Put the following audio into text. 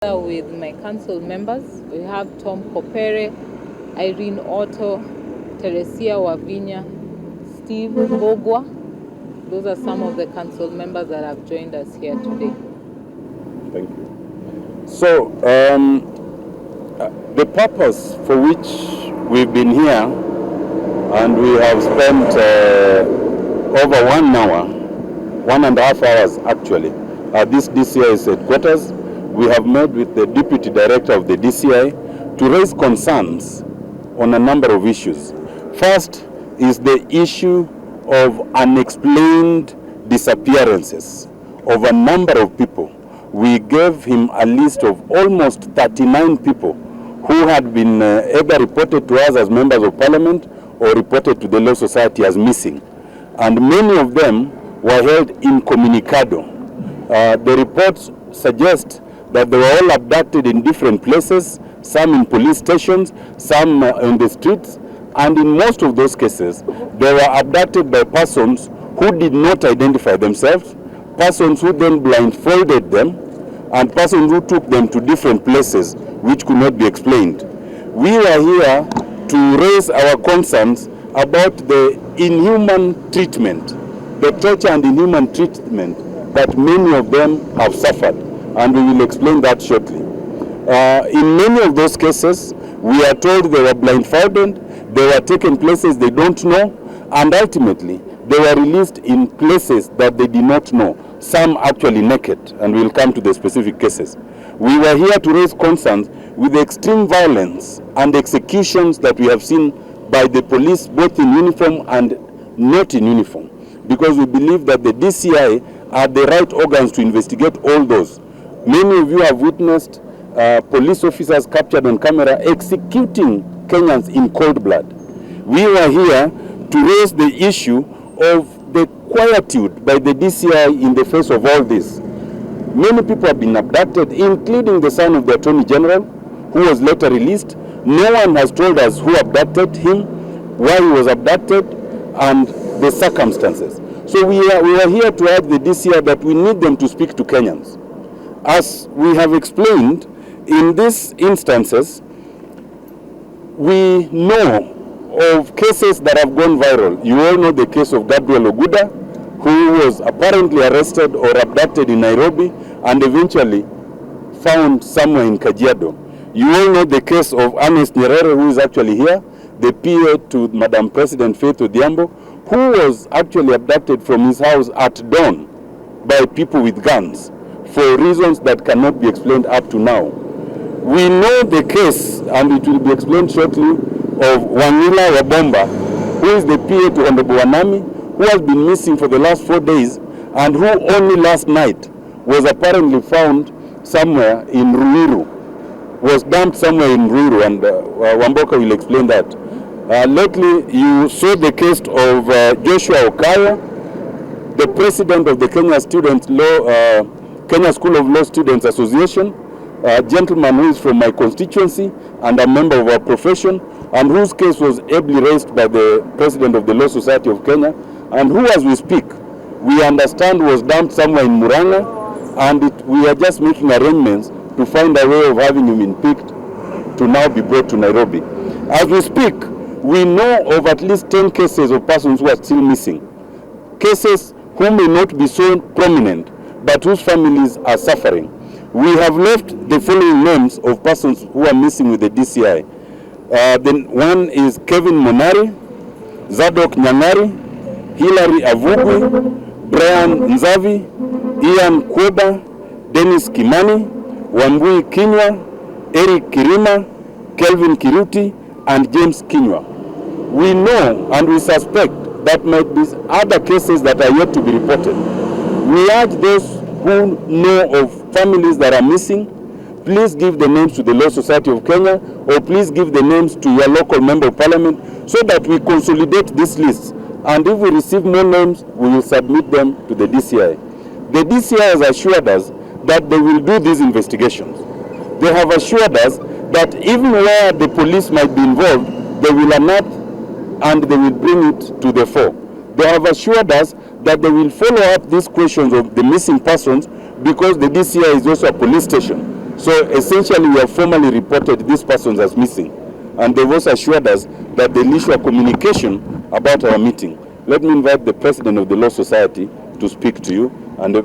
With my council members, we have Tom Kopere, Irene Otto, Teresia Wavinya, Steve Bogwa. Those are some of the council members that have joined us here today. Thank you. So, the purpose for which we've been here, and we have spent over 1 hour, 1.5 hours actually, at this DCI's headquarters. We have met with the Deputy Director of the DCI to raise concerns on a number of issues. First is the issue of unexplained disappearances of a number of people. We gave him a list of almost 39 people who had been either reported to us as members of parliament or reported to the Law Society as missing. And many of them were held incommunicado. The reports suggest that they were all abducted in different places, some in police stations, some in the streets, and in most of those cases, they were abducted by persons who did not identify themselves, persons who then blindfolded them, and persons who took them to different places which could not be explained. We were here to raise our concerns about the inhuman treatment, the torture and inhuman treatment that many of them have suffered. And we will explain that shortly. In many of those cases, we are told they were blindfolded, they were taken places they don't know, and ultimately, they were released in places that they did not know, some actually naked, and we'll come to the specific cases. We were here to raise concerns with the extreme violence and executions that we have seen by the police, both in uniform and not in uniform, because we believe that the DCI are the right organs to investigate all those. Many of you have witnessed police officers captured on camera executing Kenyans in cold blood. We were here to raise the issue of the quietude by the DCI in the face of all this. Many people have been abducted, including the son of the Attorney General, who was later released. No one has told us who abducted him, why he was abducted, and the circumstances. So we are here to urge the DCI that we need them to speak to Kenyans. As we have explained, in these instances, we know of cases that have gone viral. You all know the case of Gabriel Oguda, who was apparently arrested or abducted in Nairobi and eventually found somewhere in Kajiado. You all know the case of Ernest Nyerere, who is actually here, the PA to Madam President Faith Odhiambo, who was actually abducted from his house at dawn by people with guns, for reasons that cannot be explained up to now. We know the case, and it will be explained shortly, of Wangila Wabomba, who is the PA to Honorable Wanami, who has been missing for the last 4 days, and who only last night was apparently found somewhere in Ruiru, was dumped somewhere in Ruiru, and Wamboka will explain that. Lately, you saw the case of Joshua Okaya, the president of the Kenya School of Law Students Association, a gentleman who is from my constituency and a member of our profession, and whose case was ably raised by the president of the Law Society of Kenya, and who, as we speak, we understand was dumped somewhere in Muranga, and we are just making arrangements to find a way of having him picked to now be brought to Nairobi. As we speak, we know of at least 10 cases of persons who are still missing. Cases who may not be so prominent, but whose families are suffering. We have left the following names of persons who are missing with the DCI. The one is Kevin Monari, Zadok Nyangari, Hilary Avugwe, Brian Nzavi, Ian Kweba, Dennis Kimani, Wambui Kinywa, Eric Kirima, Kelvin Kiruti, and James Kinywa. We know and we suspect that might be other cases that are yet to be reported. We urge those who know of families that are missing, please give the names to the Law Society of Kenya, or please give the names to your local member of parliament, so that we consolidate this list. And if we receive more names, we will submit them to the DCI. The DCI has assured us that they will do these investigations. They have assured us that even where the police might be involved, they will unearth and they will bring it to the fore. They have assured us that they will follow up these questions of the missing persons, because the DCI is also a police station. So essentially we have formally reported these persons as missing, and they've also assured us that they'll issue a communication about our meeting. Let me invite the president of the Law Society to speak to you. And